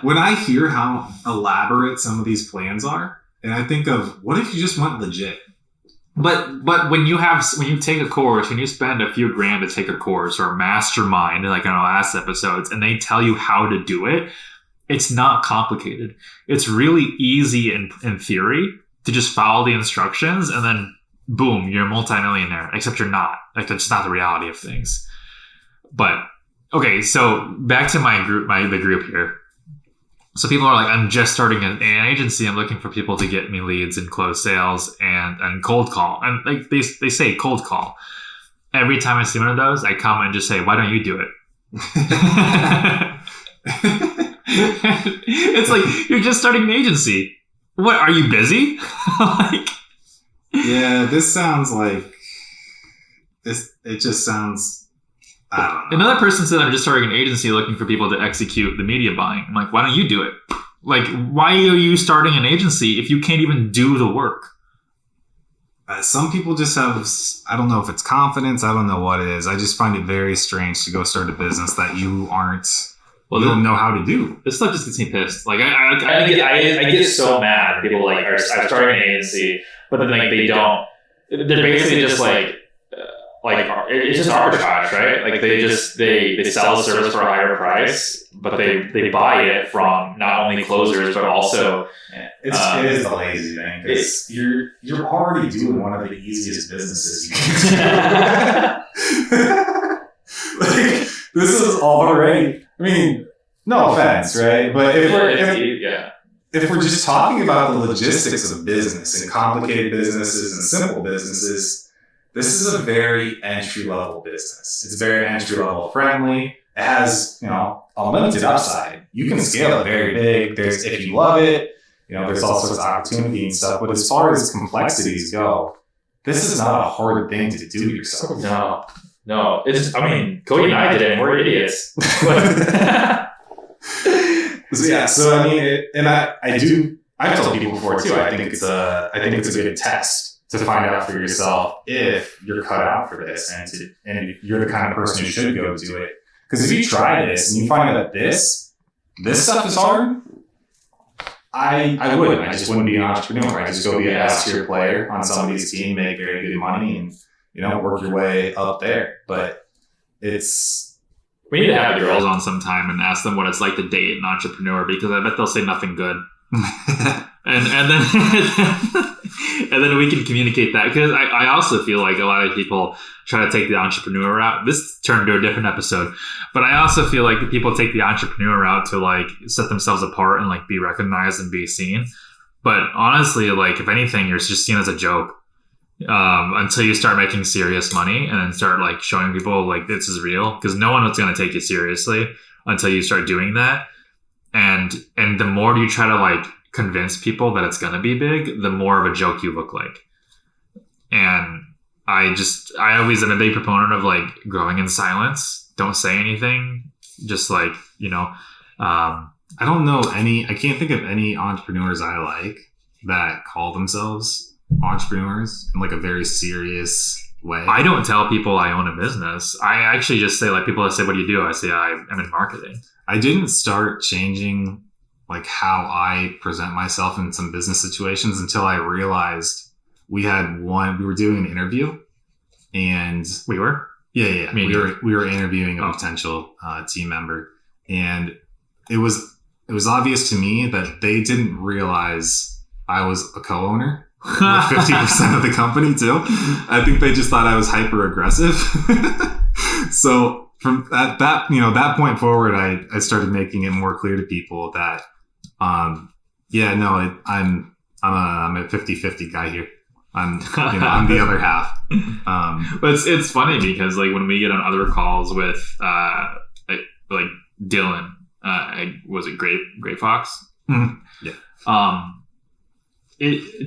when I hear how elaborate some of these plans are, and I think of, what if you just went legit? But when you take a course, when you spend a few grand to take a course or a mastermind, like in our last episodes, and they tell you how to do it, it's not complicated. It's really easy in theory to just follow the instructions, and then boom, you're a multimillionaire. Except you're not. Like, that's not the reality of things. But okay, so back to the group here. So people are like, I'm just starting an agency. I'm looking for people to get me leads and close sales and cold call. And like they say cold call. Every time I see one of those, I come and just say, why don't you do it? It's like, you're just starting an agency. What, are you busy? Like, yeah, this sounds like this. It just sounds, I don't know. Another person said, I'm just starting an agency looking for people to execute the media buying. I'm like, why don't you do it? Like, why are you starting an agency if you can't even do the work? Some people just have, I don't know if it's confidence. I don't know what it is. I just find it very strange to go start a business that you don't know how to do. This stuff just gets me pissed. Like, I get so mad. People like are starting an agency, but then like they don't. They're basically just like it's just arbitrage, right? Like they sell a service for a higher price, but they buy it from not only closers but also it is the lazy thing, because you're already doing one of the easiest businesses you can do. Like, this is already, I mean, no offense, right? But if we're just talking about the logistics of business and complicated businesses and simple businesses, this is a very entry-level business. It's very entry-level friendly. It has, unlimited upside. You can scale it very big. If you love it, there's all sorts of opportunity and stuff. But as far as complexities go, this is not a hard thing to do yourself. No. Cody and I did it, and we're idiots. So I I've told people before too. I think it's a good test to find out for yourself if you're cut out for this, and if you're the kind of person who should go do it. Because if you try this and you find out that this stuff is hard, I wouldn't. I just wouldn't be an entrepreneur. I just go be an S-tier player on somebody's team, make very good money, and work your way up there. But it's we need to have the girls on sometime and ask them what it's like to date an entrepreneur, because I bet they'll say nothing good. and then and then we can communicate that, because I also feel like a lot of people try to take the entrepreneur route. This turned to a different episode, but I also feel like people take the entrepreneur route to like set themselves apart and like be recognized and be seen. But honestly, like if anything, you're just seen as a joke until you start making serious money and then start like showing people like this is real, because no one is going to take you seriously until you start doing that. And the more you try to like convince people that it's going to be big, the more of a joke you look like. And I always am a big proponent of like growing in silence. Don't say anything. Just like, I don't know I can't think of any entrepreneurs I like that call themselves entrepreneurs in like a very serious way. I don't tell people I own a business. I actually just say, like, people that say, what do you do? I say, I'm in marketing. I didn't start changing like how I present myself in some business situations until I realized we were doing an interview, and we were? Yeah. We were interviewing a potential team member, and it was obvious to me that they didn't realize I was a co-owner with 50% of the company too. I think they just thought I was hyper aggressive. So from that point forward, I started making it more clear to people that, I'm a 50-50 guy here. I'm the other half. But it's funny because like when we get on other calls with like Dylan, was it Great Fox? Mm-hmm. Yeah.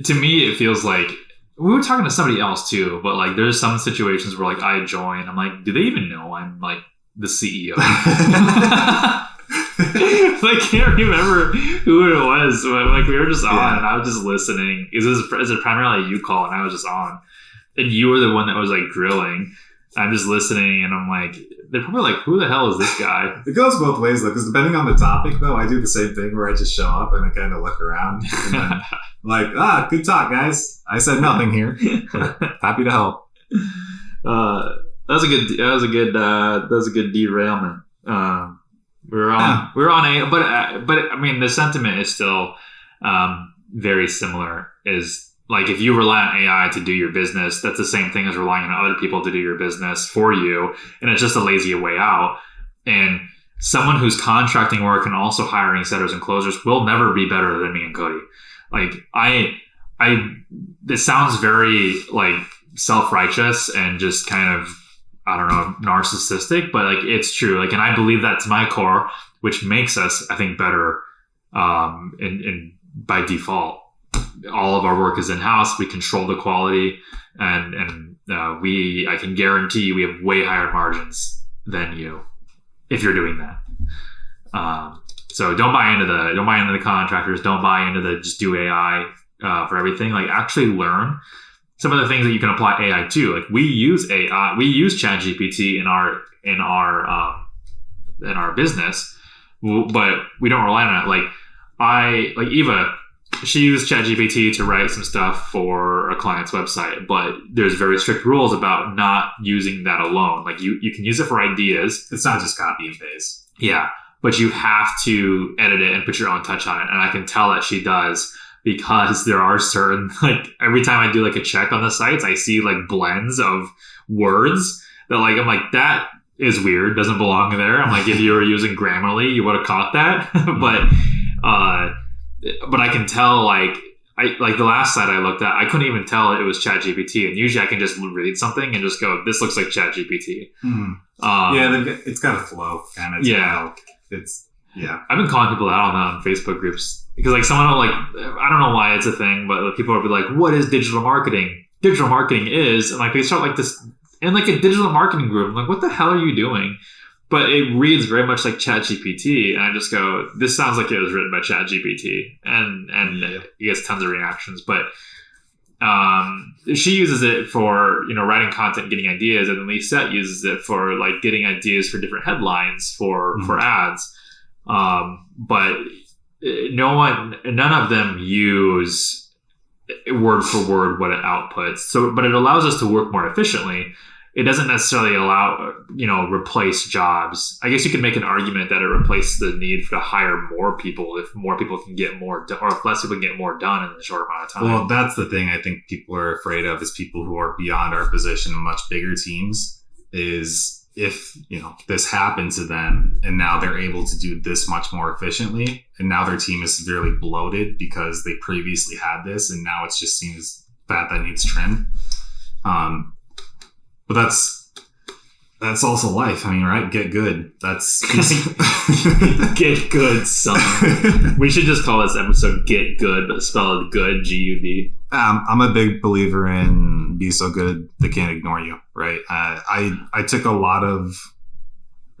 To me, it feels like we were talking to somebody else too, but like there's some situations where like I join, I'm like, do they even know I'm like the CEO? I can't remember who it was. Like we were just on, and I was just listening. Is it primarily you call, and I was just on, and you were the one that was like grilling. I'm just listening, and I'm like, they're probably like, who the hell is this guy? It goes both ways though, because depending on the topic though, I do the same thing where I just show up and I kind of look around and then like, good talk, guys. I said nothing here. Happy to help. That was a good derailment. We're on but I mean the sentiment is still very similar. Is like if you rely on AI to do your business, that's the same thing as relying on other people to do your business for you, and it's just a lazy way out. And someone who's contracting work and also hiring setters and closers will never be better than me and Cody. Like this sounds very like self-righteous and just kind of, I don't know, narcissistic, but like it's true. Like, and I believe that to my core, which makes us, I think, better in by default. All of our work is in-house. We control the quality, and I can guarantee you we have way higher margins than you if you're doing that. So don't buy into the contractors. Don't buy into the just do AI for everything. Like actually learn some of the things that you can apply AI to. Like we use AI, we use ChatGPT in our business, but we don't rely on it. Like Eva, she used ChatGPT to write some stuff for a client's website, but there's very strict rules about not using that alone. Like you can use it for ideas. It's not just copy and paste. Yeah, but you have to edit it and put your own touch on it. And I can tell that she does, because there are certain, like every time I do like a check on the sites, I see like blends of words that like, I'm like, that is weird. Doesn't belong there. I'm like, if you were using Grammarly, you would have caught that. But I can tell, like the last site I looked at, I couldn't even tell it was ChatGPT. And usually I can just read something and just go, this looks like ChatGPT. It's got a flow kind of. Yeah. Yeah. I've been calling people out on that on Facebook groups because like someone will like, I don't know why it's a thing, but people will be like, what is digital marketing? Digital marketing is, and like they start like this in like a digital marketing group. I'm like, what the hell are you doing? but it reads very much like ChatGPT, and I just go, this sounds like it was written by ChatGPT, and it gets tons of reactions. But she uses it for writing content, getting ideas, and then Lisette uses it for like getting ideas for different headlines for ads. But none of them use word for word what it outputs. So, but it allows us to work more efficiently. It doesn't necessarily replace jobs. I guess you could make an argument that it replaces the need to hire more people if more people can get more done, or if less people can get more done in a short amount of time. Well, that's the thing I think people are afraid of, is people who are beyond our position in much bigger teams, is if, this happened to them and now they're able to do this much more efficiently, and now their team is severely bloated because they previously had this and now it's just seen as fat that needs trimmed. But that's also life. I mean, right? Get good. That's Get good, son. We should just call this episode "Get Good," but spell it good, G-U-D. I'm a big believer in be so good they can't ignore you. Right? I took a lot of,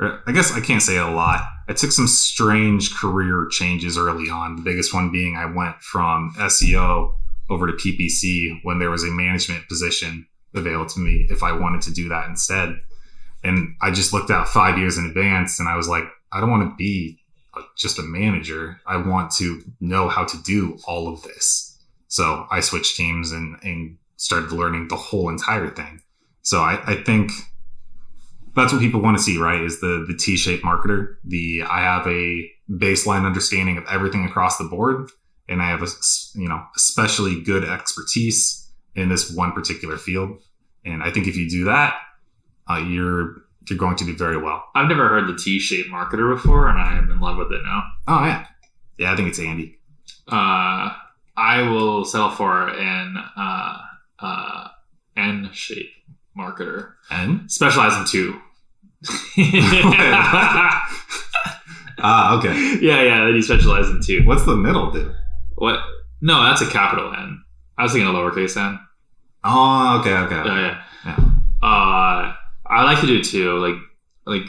or I guess I can't say a lot. I took some strange career changes early on. The biggest one being I went from SEO over to PPC when there was a management position available to me if I wanted to do that instead. And I just looked out 5 years in advance and I was like, I don't want to be just a manager. I want to know how to do all of this. So I switched teams and started learning the whole entire thing. So I think that's what people want to see, right? Is the T-shaped marketer. I have a baseline understanding of everything across the board, and I have especially good expertise in this one particular field. And I think if you do that, you're going to do very well. I've never heard the T-shaped marketer before, and I am in love with it now. Oh yeah, yeah. I think it's handy. I will settle for an N-shaped marketer. N? Specialize in two. Okay. Yeah. Then you specialize in two. What's the middle do? What? No, that's a capital N. I was thinking a lowercase n. Oh, okay. Yeah. Yeah. I like to do two, like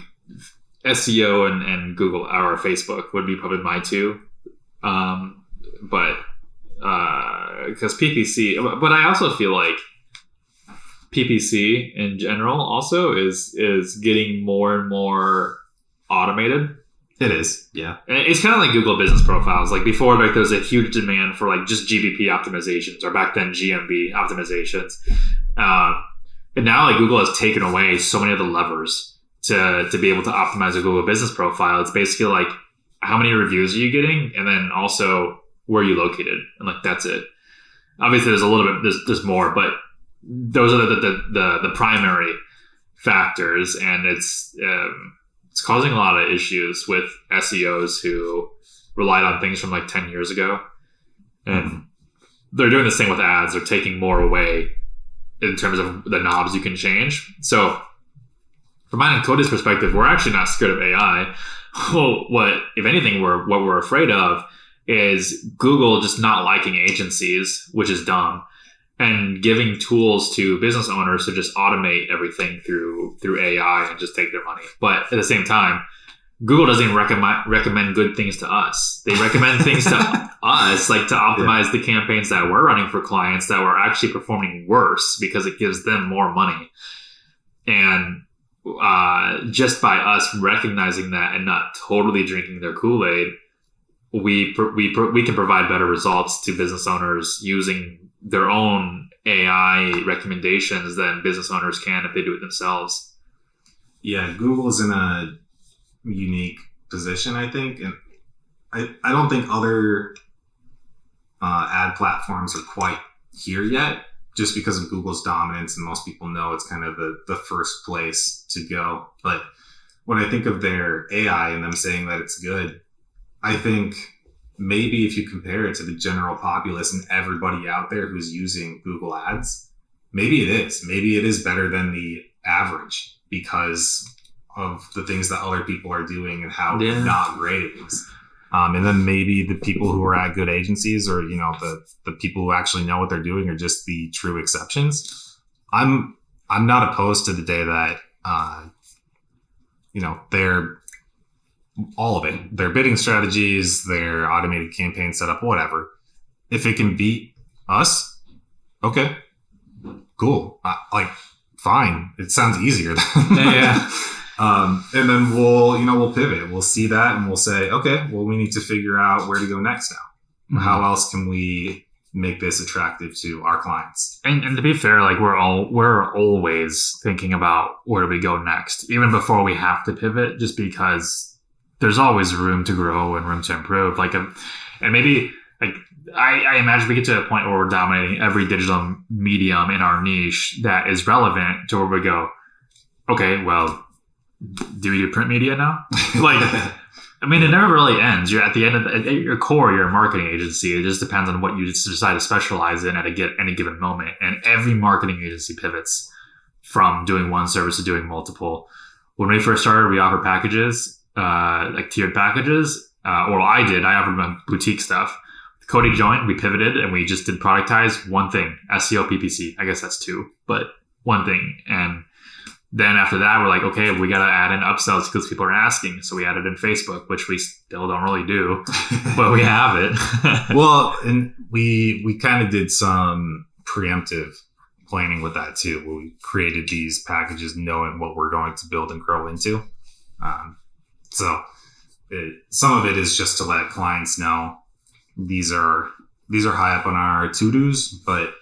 SEO and Google or Facebook would be probably my two. But because PPC, but I also feel like PPC in general also is getting more and more automated. It is, yeah. And it's kind of like Google business profiles. Like before, like there's a huge demand for like just GBP optimizations, or back then GMB optimizations. And now like Google has taken away so many of the levers to be able to optimize a Google business profile. It's basically like how many reviews are you getting, and then also where are you located, and like that's it. Obviously, there's a little bit there's more, but those are the primary factors, and it's causing a lot of issues with SEOs who relied on things from like 10 years ago. And they're doing the same with ads. They're taking more away in terms of the knobs you can change. So from mine and Cody's perspective, we're actually not scared of AI. Well, if anything, what we're afraid of is Google just not liking agencies, which is dumb, and giving tools to business owners to just automate everything through AI and just take their money. But at the same time, Google doesn't even recommend good things to us. They recommend things to us, like to optimize the campaigns that we're running for clients that were actually performing worse because it gives them more money. And just by us recognizing that and not totally drinking their Kool-Aid, we can provide better results to business owners using their own AI recommendations than business owners can if they do it themselves. Yeah, Google's in a unique position, I think, and I don't think other ad platforms are quite here yet, just because of Google's dominance, and most people know it's kind of the first place to go. But when I think of their AI and them saying that it's good, I think maybe if you compare it to the general populace and everybody out there who's using Google Ads, maybe it is. Maybe it is better than the average because of the things that other people are doing and how not great it is. And then maybe the people who are at good agencies, or the people who actually know what they're doing, are just the true exceptions. I'm not opposed to the day that their all of it, their bidding strategies, their automated campaign setup, whatever. If it can beat us, okay, cool. Fine. It sounds easier. Yeah. And then we'll pivot. We'll see that and we'll say, okay, well, we need to figure out where to go next now. Mm-hmm. How else can we make this attractive to our clients? And to be fair, like we're always thinking about where do we go next, even before we have to pivot, just because there's always room to grow and room to improve. And maybe like I imagine we get to a point where we're dominating every digital medium in our niche that is relevant to where we go, okay, well, do we do print media now? I mean, it never really ends. You're at the end of at your core, you're a marketing agency. It just depends on what you decide to specialize in at any given moment. And every marketing agency pivots from doing one service to doing multiple. When we first started, we offered packages, like tiered packages. Or I offered them boutique stuff. Cody joined, we pivoted, and we just did productize one thing, SEO, PPC. I guess that's two, but one thing. And then after that, we're like, okay, we got to add in upsells because people are asking. So we added in Facebook, which we still don't really do, but we have it. Well, and we kind of did some preemptive planning with that too, where we created these packages knowing what we're going to build and grow into. Some of it is just to let clients know these are high up on our to-dos, but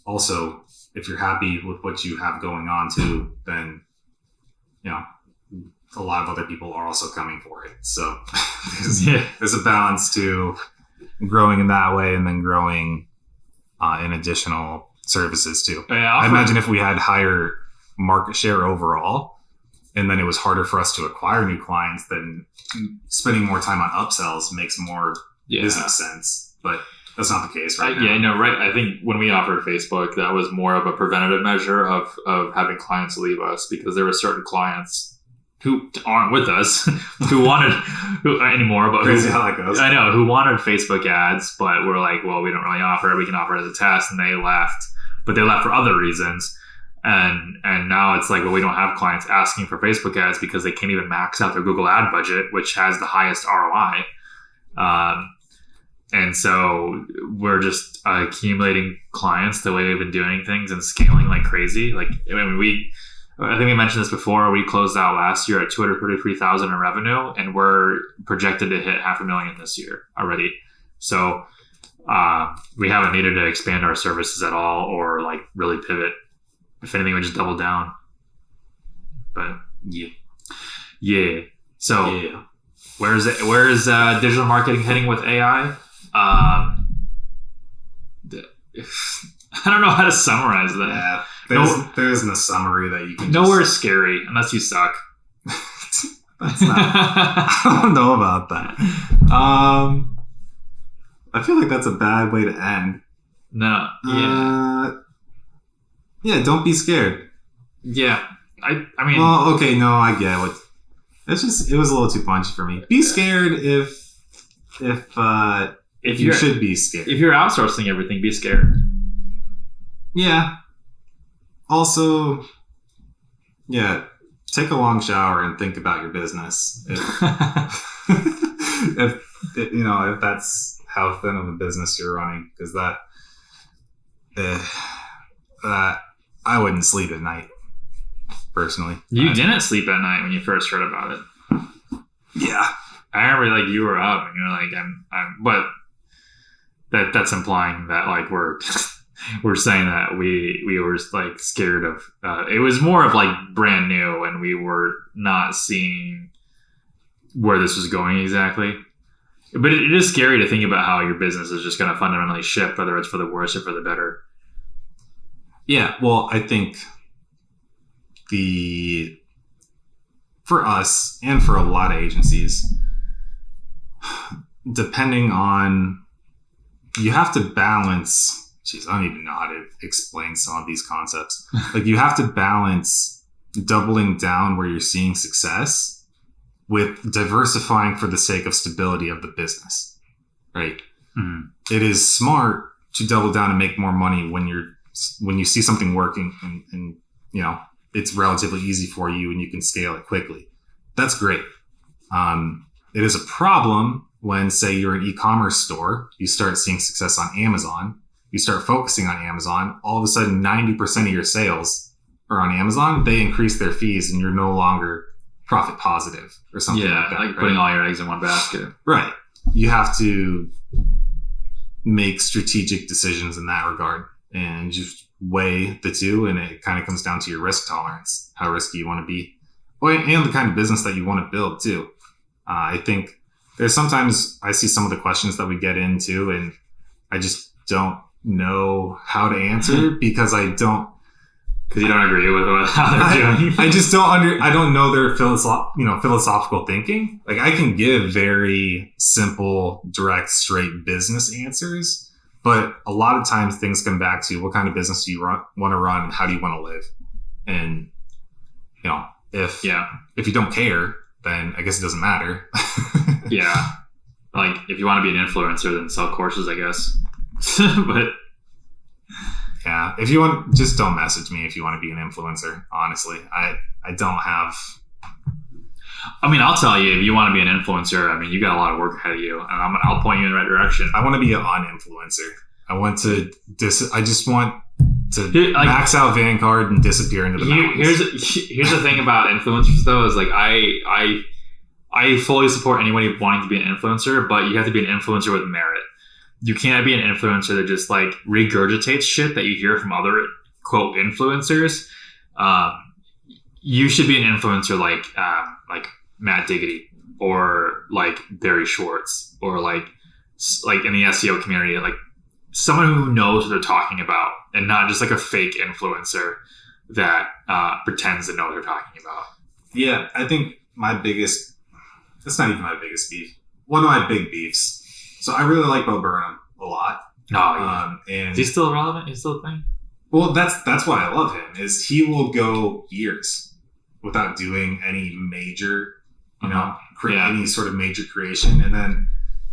also if you're happy with what you have going on too, then a lot of other people are also coming for it. So there's a balance to growing in that way and then growing in additional services too. I imagine if we had higher market share overall, and then it was harder for us to acquire new clients, then spending more time on upsells makes more business sense. But that's not the case right now. Yeah, no, right. I think when we offered Facebook, that was more of a preventative measure of having clients leave us, because there were certain clients who aren't with us anymore, but crazy how that goes. I know, who wanted Facebook ads, but we're like, well, we don't really offer it. We can offer it as a test, and they left, but they left for other reasons. And now it's like, well, we don't have clients asking for Facebook ads because they can't even max out their Google ad budget, which has the highest ROI. And so we're just accumulating clients the way we've been doing things and scaling like crazy. I think we mentioned this before. We closed out last year at $233,000 in revenue, and we're projected to hit $500,000 this year already. So we haven't needed to expand our services at all or like really pivot. If anything, we just double down. But yeah. So where is digital marketing heading with AI? I don't know how to summarize that. Yeah, there isn't a summary that you can. Nowhere's scary unless you suck. That's not. I don't know about that. I feel like that's a bad way to end. No. Yeah. Yeah, don't be scared. Yeah, I mean. Well, okay, no, I get it. It was a little too punchy for me. Be scared if you should be scared. If you're outsourcing everything, be scared. Yeah. Also, take a long shower and think about your business. If that's how thin of a business you're running, because that I wouldn't sleep at night, personally. You didn't sleep at night when you first heard about it. Yeah. I remember you were up and you're like, but that's implying that like we're saying that we were like scared of, it was more of like brand new and we were not seeing where this was going exactly. But it is scary to think about how your business is just going to fundamentally shift, whether it's for the worse or for the better. Yeah, well, I think for us and for a lot of agencies, depending on, you have to balance, I don't even know how to explain some of these concepts. Like you have to balance doubling down where you're seeing success with diversifying for the sake of stability of the business, right? Mm. It is smart to double down and make more money when you see something working and it's relatively easy for you and you can scale it quickly. That's great. It is a problem when, say, you're an e-commerce store, you start seeing success on Amazon, you start focusing on Amazon, all of a sudden 90% of your sales are on Amazon, they increase their fees and you're no longer profit positive or something like that. Like putting all your eggs in one basket. Right. You have to make strategic decisions in that regard and just weigh the two, and it kind of comes down to your risk tolerance, how risky you want to be, and the kind of business that you want to build too. I think there's sometimes I see some of the questions that we get into and I just don't know how to answer because you don't agree with how they're doing. I just I don't know their philosophical thinking. Like, I can give very simple, direct, straight business answers, but a lot of times things come back to what kind of business do you want to run and how do you want to live? And, if you don't care, then I guess it doesn't matter. Yeah. Like, if you want to be an influencer, then sell courses, I guess. But yeah, if you want, just don't message me if you want to be an influencer. Honestly, I don't have. I mean, I'll tell you, if you want to be an influencer, I mean, you got a lot of work ahead of you, and I'll point you in the right direction. I want to be an on-influencer. I just want to max out Vanguard and disappear into the mountains. Here's the thing about influencers, though, is like I fully support anybody wanting to be an influencer, but you have to be an influencer with merit. You can't be an influencer that just like regurgitates shit that you hear from other quote influencers. You should be an influencer like Matt Diggity or like Barry Schwartz or like in the SEO community, like someone who knows what they're talking about and not just like a fake influencer that pretends to know what they're talking about. Yeah, I think that's not even my biggest beef. One of my big beefs. So I really like Bo Burnham a lot. Oh, yeah. And is he still relevant? Is he still a thing? Well, that's why I love him, is he will go years without doing any major, any sort of major creation. And then,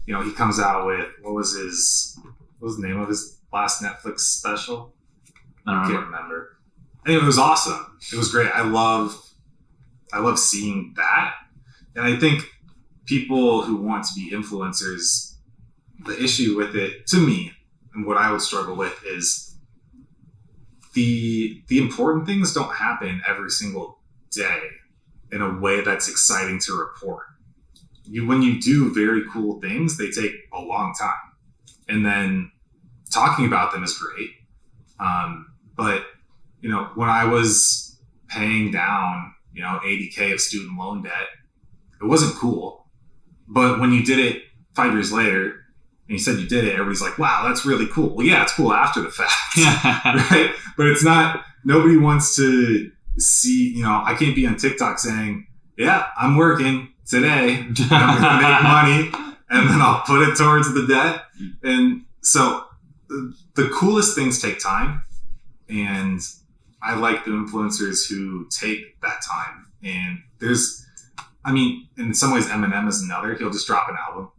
he comes out with, what was the name of his last Netflix special? I can't remember. And it was awesome. It was great. I love seeing that. And I think people who want to be influencers, the issue with it, to me, and what I would struggle with is the important things don't happen every single day in a way that's exciting to report. When you do very cool things, they take a long time. And then talking about them is great. But, when I was paying down, $80K of student loan debt, it wasn't cool. But when you did it 5 years later, and you said you did it, everybody's like, wow, that's really cool. Well, yeah, it's cool after the fact, right? But it's not, nobody wants to see, I can't be on TikTok saying, yeah, I'm working today, and I'm going to make money, and then I'll put it towards the debt. And so the coolest things take time, and I like the influencers who take that time. And in some ways, Eminem is another. He'll just drop an album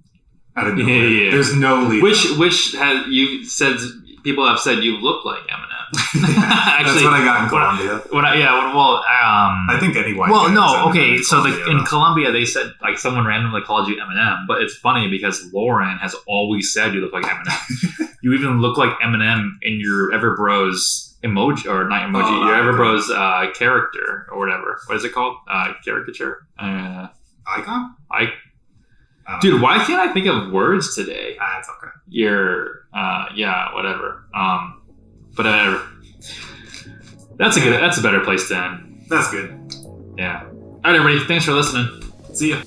out of nowhere. Yeah. There's no lead. Which has you said people have said you look like Eminem. Actually, that's what I got in Colombia. I think any white. Well, no, okay. So in Colombia, they said like someone randomly called you Eminem, but it's funny because Lauren has always said you look like Eminem. You even look like Eminem in your Everbros emoji, or not emoji, your Everbros character or whatever. What is it called? Caricature. Icon. Dude, why can't I think of words today? It's okay. Whatever. But that's a better place to end. That's good. Yeah. All right, everybody. Thanks for listening. See ya.